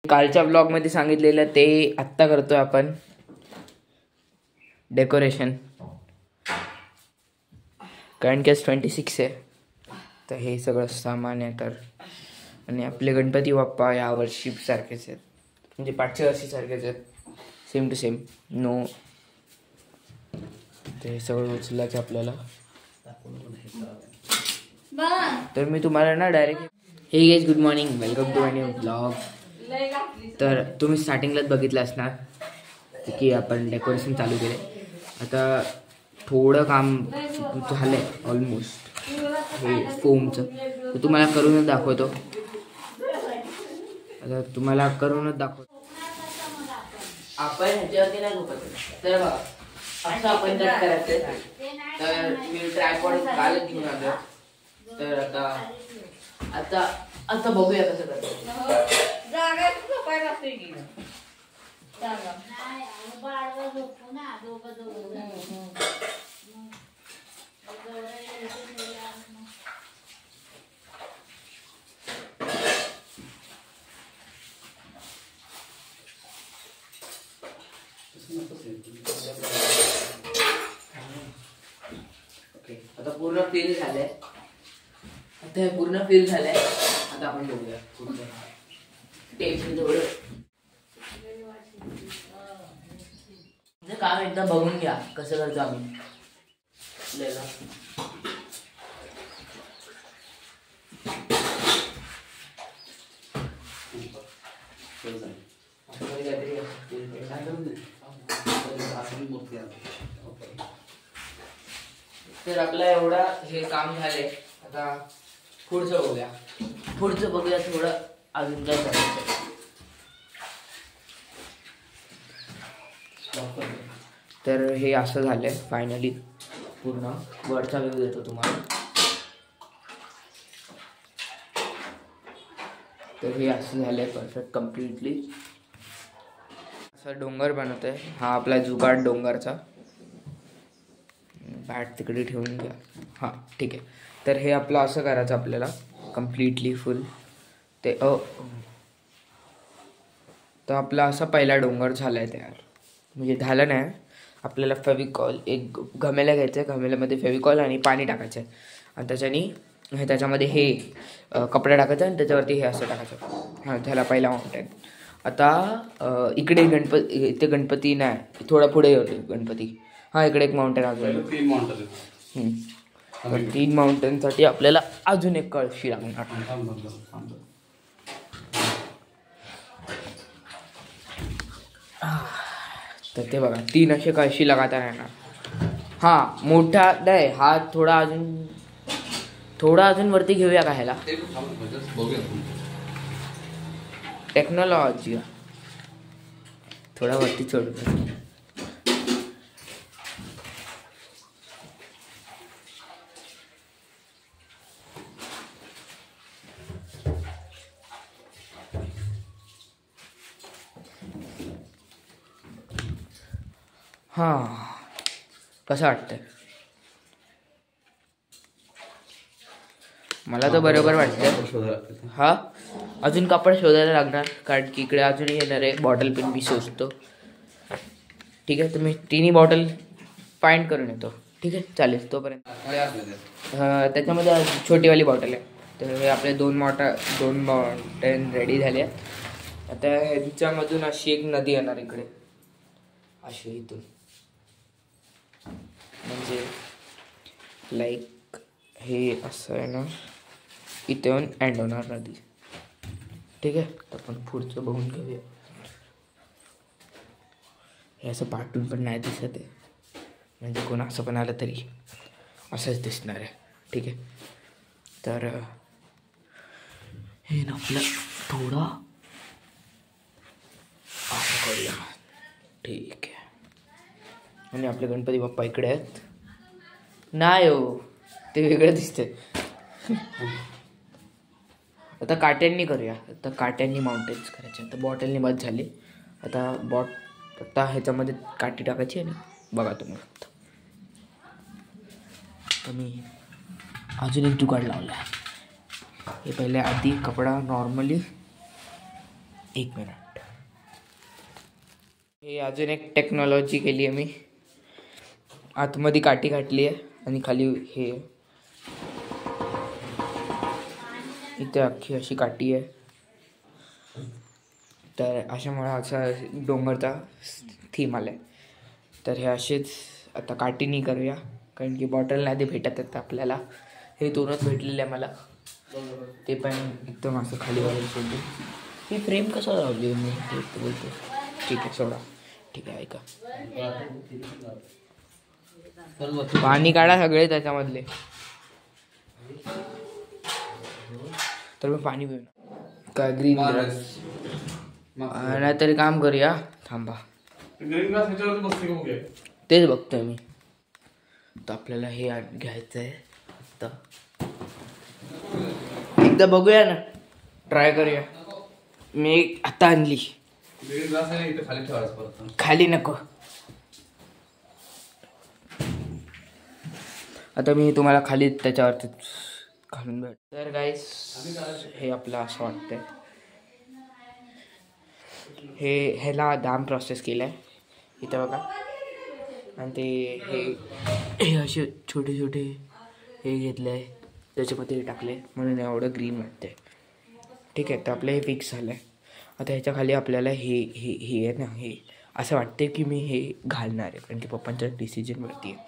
कालच्या ब्लॉगमध्ये सांगितलेलं ते आत्ता करतोय आपण डेकोरेशन, कारण की 26 आहे. तर हे सगळं सामान आहे. तर आणि आपले गणपती बाप्पा या वर्षी सारखेच आहेत, म्हणजे पाठच्या वर्षी सारखेच आहेत, सेम टू सेम. नो ते सगळं उचलायचं आपल्याला. तर मी तुम्हाला ना direct hey guys good morning, welcome to my new blog. तर तुम्ही स्टार्टिंगलाच बघितलं असणार की आपण डेकोरेशन चालू केले. आता थोडं काम झालं आहे ऑलमोस्ट हे फोमचं, तर तुम्हाला करूनच दाखवतो. आता तुम्हाला करूनच दाखवतो. आपण ह्याच्यावरती नाही झोपत. तर बघा असं आपण कट करायचं. तर मी ट्रायपॉड कालच घेऊन आलो. तर आता बघूया कसं करतो. ओके, आता पूर्ण फिल झालंय. आता हे पूर्ण फिल झालंय. आता आपण बघूया टेन्शन थोडं काम एकदा बघून घ्या कसं करतो आम्ही. तर आपला एवढा हे काम झाले. आता पुढचं बघूया थोडं अजून काय करायचं. तर हे असं झालंय फायनली. पूर्ण वरचा व्ह्यू देतो तुम्हाला. तर हे असं झालंय परफेक्ट कम्प्लिटली. असं डोंगर बनवतोय. हा आपला जुगाड डोंगरचा. बॅट तिकडे ठेवून घ्या. हां ठीक आहे. तर हे आपलं असं करायचं आपल्याला कम्प्लिटली फुल ते तर आपला असा पहिला डोंगर झाला आहे तयार. म्हणजे झालं नाही, आपल्याला फेविकॉल एक घमेला घ्यायचं आहे. घमेल्यामध्ये फेविकॉल आणि पाणी टाकायचं आहे. आणि त्याच्यामध्ये हे कपडा टाकायचा आणि त्याच्यावरती हे असं टाकायचं. हां झाला पहिला माउंटेन. आता इकडे इथे गणपती नाही, थोडा पुढे होते गणपती. हां इकडे एक माउंटेन अजून. 3 माउंटेनसाठी आपल्याला अजून एक कळशी लागणार. तर ते बघा 3 असे कळशी लगातार येणार. हां मोठा नाही, हा थोडा अजून वरती घेऊया का ह्याला. टेक्नॉलॉजी थोडा वरती चढू. हां कसं वाटतंय. मला तर बरोबर वाटतं. हा अजून कापड शोधायला लागणार, कारण की इकडे अजूनही येणार आहे बॉटल पिन मी शोधतो. ठीक आहे, तुम्ही 3 बॉटल फाइंड करून येतो. ठीक आहे चालेल तोपर्यंत. त्याच्यामध्ये छोटीवाली बॉटल आहे. तर हे आपले 2 माउंटेन रेडी झाले आहेत. आता ह्यांच्यामधून अशी एक नदी येणार इकडे अशी इथून, म्हणजे लाईक हे असं आहे ना, इथे येऊन एंड होणार नदी. ठीक आहे, तर आपण पुढचं बघून घेऊया. हे असं पाठून पण नाही दिसत आहे, म्हणजे कोण असं पण आलं तरी असंच दिसणार आहे. ठीक आहे, तर हे ना आपलं थोडा असं करूया. ठीक आहे, आणि आपले गणपती बाप्पा इकडे आहेत. नाही हो, ते वेगळं दिसतंय. आता काट्यांनी करूया. आता काट्यांनी माउंटेन्स करायचे. आता बॉटलनी बस झाली. आता ह्याच्यामध्ये काठी टाकायची आणि बघा तुम्ही फक्त. तर मी अजून एक जुगाड लावला आहे. हे पहिले आधी कपडा नॉर्मली एक मिनिट. हे अजून एक टेक्नॉलॉजी केली आहे मी. आतमध्ये काठी घातली आहे आणि खाली हे इथे अख्खी अशी काठी आहे. तर अशामुळे असा डोंगरचा थीम आला आहे. तर हे असेच आता काठीनी करूया, कारण की बॉटल नाही ते भेटत आहेत आपल्याला. हे दोनच भेटलेले आहे मला, ते पण एकदम असं खाली वगैरे सोडले. ही फ्रेम कसं लावली मी बोलतो. ठीक आहे सोडा. ठीक आहे ऐका, पाणी काढा सगळे त्याच्यामधले. तर मग पाणी पिऊ काय ग्रीन ग्रास. नाहीतरी काम करूया, थांबा तेच बघतोय मी. तर आपल्याला हे घ्यायचं आहे आता. एकदा बघूया ना, ट्राय करूया. मी आता आणली. खाली नको. आता मी तुम्हाला खाली त्याच्यावरती घालून भेट. तर गाईस हे आपलं असं वाटतंय. ह्याला दाम प्रोसेस केलं आहे इथं बघा. आणि ते हे असे छोटे छोटे हे घेतले आहे, त्याच्यामध्ये टाकले म्हणून एवढं ग्रीन वाटतंय. ठीक आहे, तर आपलं हे फिक्स झालं आहे. आता ह्याच्या खाली आपल्याला हे हे हे आहे ना, हे असं वाटते की मी हे घालणार आहे, कारण की पप्पांच्या डिसिजनवरती आहे.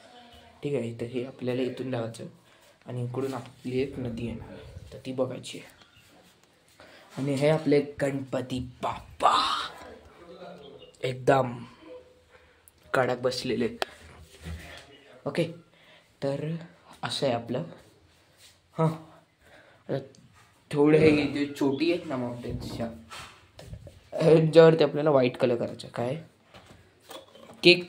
ठीक आहे, तर हे आपल्याला इथून लावायचं आणि इकडून आपली एक नदी आहे तर ती बघायची आहे. आणि हे आपले गणपती बाप्पा एकदम कडक बसलेले. ओके, तर असं आहे आपलं. हां, आता थोडे हे छोटी आहेत ना माउंटेन्सच्या, ह्याच्यावरती आपल्याला व्हाईट कलर करायचा. काय केक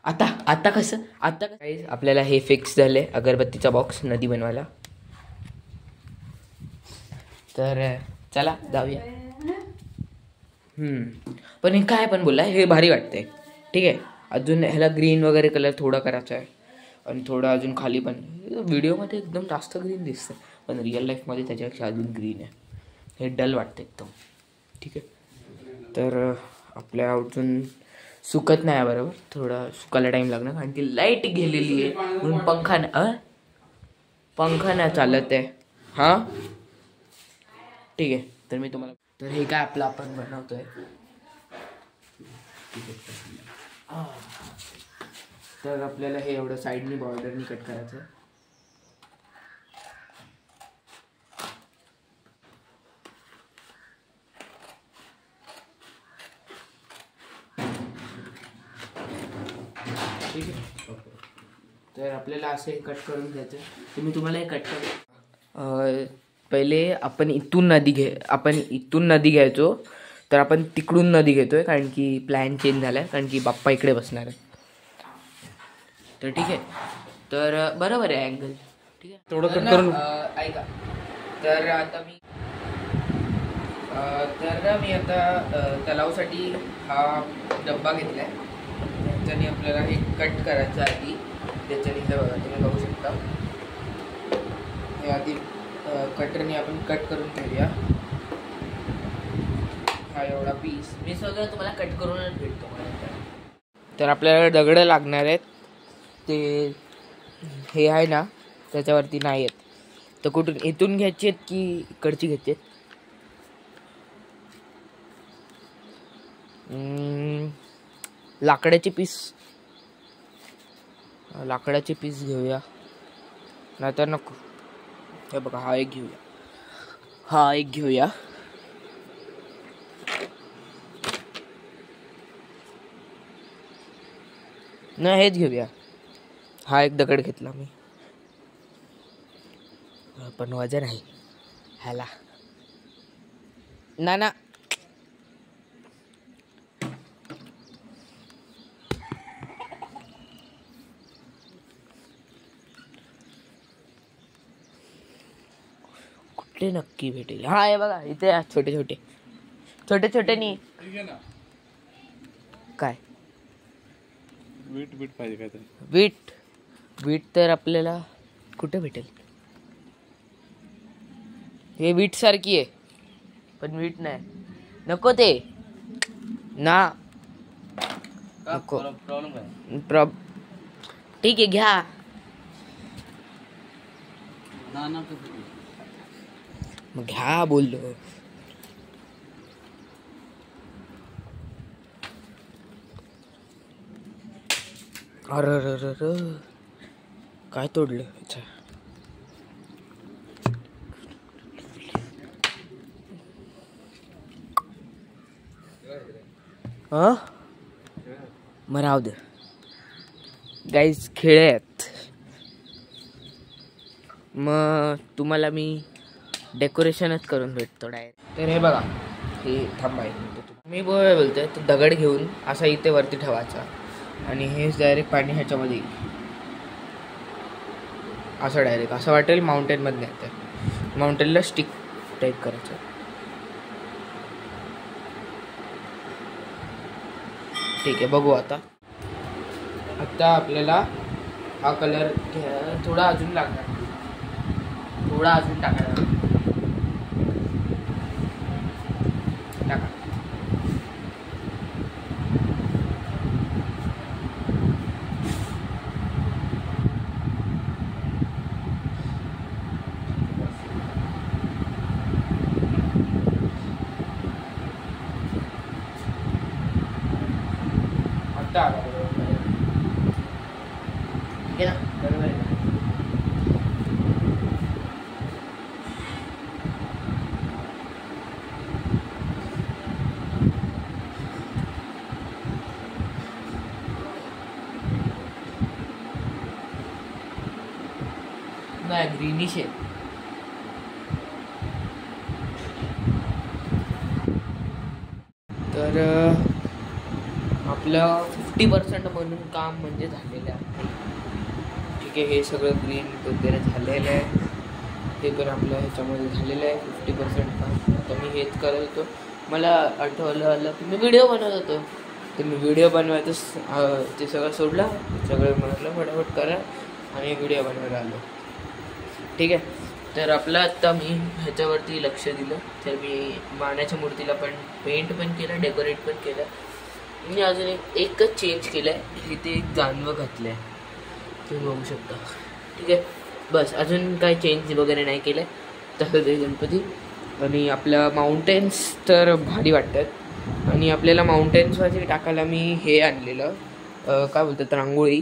आता कसं काही आपल्याला हे फिक्स झाले अगरबत्तीचा बॉक्स नदी बनवायला. तर चला जाऊया. पण हे काय पण बोलला, हे भारी वाटतंय. ठीक आहे, अजून ह्याला ग्रीन वगैरे कलर थोडा करायचा आहे आणि थोडा अजून खाली पण. व्हिडिओमध्ये एकदम जास्त ग्रीन दिसतं, पण रिअल लाईफमध्ये त्याच्यापेक्षा अजून ग्रीन आहे. हे डल वाटतं एकदम. ठीक आहे, तर आपल्या अजून सुकत नाही बरोबर, थोडा सुकायला टाईम लागणार कारण की लाईट गेलेली आहे म्हणून पंखा नाही चालत आहे. हां ठीक आहे, तर मी तुम्हाला तर हे काय आपलं आपण बनवतोय. तर आपल्याला हे एवढं साईडनी बॉर्डरनी कट करायचं. ठीक आहे, तर आपल्याला असे कट करून घ्यायचं. तर मी तुम्हाला हे कट करू. पहिले आपण इथून नदी घ्यायचो, तर आपण तिकडून नदी घेतोय कारण की प्लॅन चेंज झाला आहे, कारण की बाप्पा इकडे बसणार आहे. तर ठीक आहे, तर बरोबर आहे अँगल. ठीक आहे, थोडं कट करून ऐका. तर आता मी आता तलावसाठी हा डब्बा घेतला आहे. त्याच्याने आपल्याला हे कट करायचं आधी. त्याच्याने हे बघा, तुम्ही बघू शकता. हे आधी कटरने आपण कट करून घेऊया. हा एवढा पीस मी सगळं तुम्हाला कट करूनच भेटतो मला. तर आपल्याला दगडं लागणार आहेत, ते हे आहे ना त्याच्यावरती नाही आहेत. तर कुठून इथून घ्यायची आहेत की इकडची घ्यायची आहेत? लाकडाचे पीस घेऊया, नाहीतर नको. हे बघा, हा एक घेऊया. नाही, हेच घेऊया. हा एक दगड घेतला मी, पण वजन आहे ह्याला ना. कुठले नक्की भेटेल? हा हे बघा, इथे छोटे छोटे नी काय वीट पाहिजे. काय तरी वीट तर आपल्याला कुठे भेटेल? हे वीट सारखी आहे. पण मीठ नाही. नको ते ना, नको. ठीक आहे घ्या. मग घ्या बोललो. अरे काय तोडलं. अच्छा हा मग राहू दे गाईज. खेळ आहेत. मग तुम्हाला मी डेकोरेशनच करून भेटतो डायरेक्ट. तर हे बघा, हे थांबाय मी बोलतोय तो दगड घेऊन असा इथे वरती ठेवायचा आणि हेच डायरेक्ट पाणी ह्याच्यामध्ये येईल. असं डायरेक्ट असं वाटेल माउंटेनमध्ये येतं. माउंटेनला स्टिक टाईप करायचं. ठीक आहे बघू. आता आपल्याला हा कलर थोडा अजून लागणार. थोडा अजून टाकायला टाका. आता आला बरोबर ना. बरोबर आहे. नाही ग्रीनिश आहे. तर आपलं 50% म्हणून काम म्हणजे झालेलं आहे. ठीक आहे. हे सगळं ग्रीन वगैरे झालेलं आहे. ते पण आपलं ह्याच्यामध्ये झालेलं आहे 50% काम. तर मी हेच करत होतो. मला आलं की मी व्हिडिओ बनवत होतो. तर मी व्हिडिओ बनवायचं ते सगळं सोडलं. सगळं म्हटलं फटाफट करा आणि व्हिडिओ बनवायला आलो. ठीक आहे. तर आपलं आत्ता मी ह्याच्यावरती लक्ष दिलं. तर मी मानाच्या मूर्तीला पण पेंट पण केलं, डेकोरेट पण केलं. मी अजून एकच चेंज केलं आहे. इथे एक जानवं घातलं आहे, तुम्ही बघू शकता. ठीक आहे. बस अजून काय चेंज वगैरे नाही केलं आहे. तसं ते गणपती. आणि आपल्या माउंटेन्स तर भारी वाटतात. आणि आपल्याला माउंटेन्सवरती टाकायला मी हे आणलेलं काय बोलतात रांगोळी.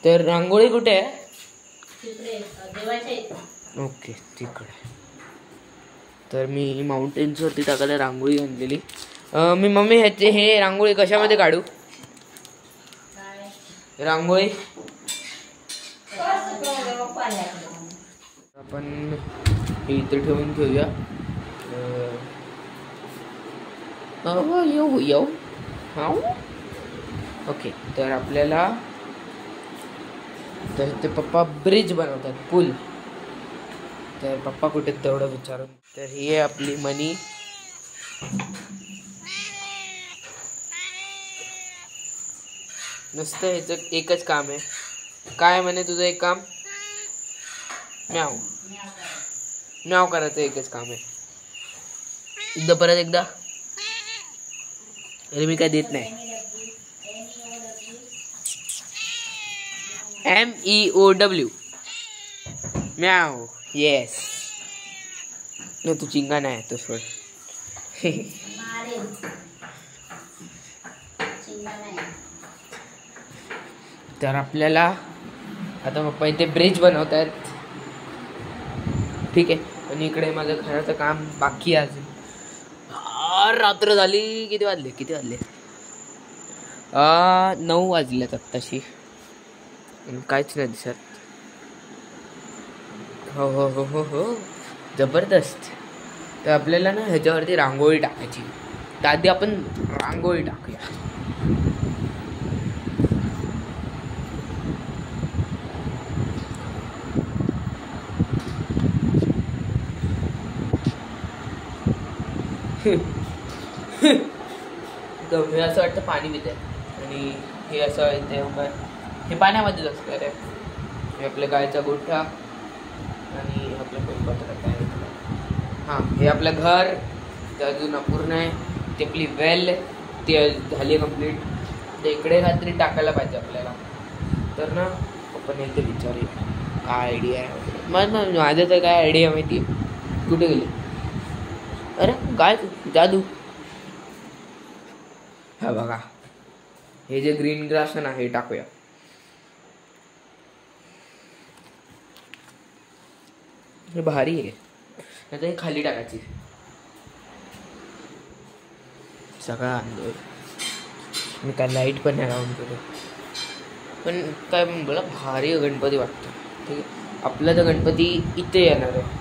तर रांगोळी कुठे आहे? ओके तिकडे. तर मी माउंटेन्सवरती टाकायला रांगोळी आणलेली. मी मम्मी ह्याचे हे रांगोळी कशामध्ये काढू? रांगोळी आपण हे इथे ठेवून घेऊया. येऊ ओके. तर आपल्याला तर ते पप्पा ब्रिज बनवतात, पूल. तर पप्पा कुठे तेवढं विचारून. तर ही आहे आपली मनी. नुसतं ह्याचं एकच काम आहे. काय म्हणे तुझं एक काम? म्याव म्याव करायचं एकच काम आहे. एकदा परत एकदा. अरे मी काय देत नाही. MEOW म्याव. येस. नाही तू चिंगा नाही तो सोड. तर आपल्याला आता पप्पा इथे ब्रिज बनवत आहेत. ठीक आहे. आणि इकडे माझं घराचं काम बाकी आहे अजून. रात्र झाली. किती वाजले 9 वाजल्यात आत्ताशी. काहीच नाही दिसत. हो जबरदस्त. तर आपल्याला ना ह्याच्यावरती रांगोळी टाकायची. तर आधी आपण रांगोळी टाकूया. तर हे असं वाटतं पाणी पिते. आणि हे असं येते हे पाण्यामध्येच असतं रे. हे आपल्या गायचा गोठा आणि आपलं कोणपत्र काय हां, हे आपलं घर ते अजून अपूर्ण आहे. ते आपली वेल ती झाली कंप्लीट. ते इकडे काहीतरी टाकायला पाहिजे आपल्याला. तर ना आपण एकदा विचारूया काय आयडिया आहे. माझं तर काय आयडिया माहिती आहे. कुठे गेली? अरे काय जादू. हा बघा, हे जे ग्रीन ग्रास आहे ना हे टाकूया. हे भारी आहे. नाही तर हे खाली टाकायची सगळा अंदर. मी काय लाईट पण नाही लावून केलं. पण काय मला भारी गणपती वाटतो. ठीक आहे, आपला तर गणपती इथे येणार आहे.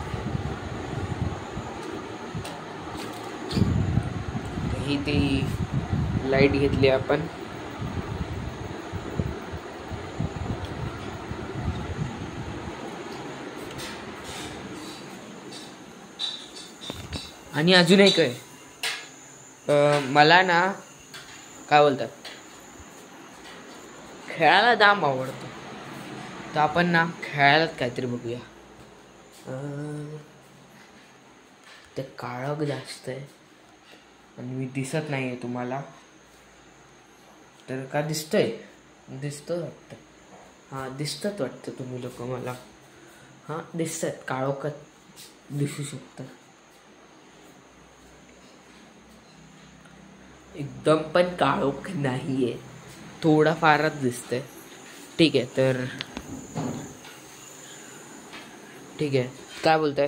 ही ती लाईट घेतली आपण. आणि अजून एक आहे, मला ना काय बोलतात खेळायला जाम आवडतं. तर आपण ना खेळायलाच काहीतरी बघूया. ते काळोख जास्त आहे आणि मी दिसत नाही आहे तुम्हाला. तर का दिसतंय? दिसतं वाटतं. हां दिसतात वाटतं तुम्ही लोक मला. हां दिसतात, काळोखात दिसू शकतं. एकदम पण काळोख नाही आहे, थोडाफारच दिसतंय. ठीक आहे, तर ठीक आहे, काय बोलताय?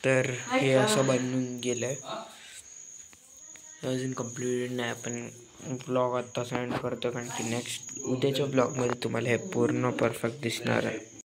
तर हे असं बनून गेलंय. अजून कम्प्लीट नाही. आपण ब्लॉग आत्ता सेंड करतो कारण की नेक्स्ट उद्याच्या ब्लॉगमध्ये तुम्हाला हे पूर्ण परफेक्ट दिसणार आहे.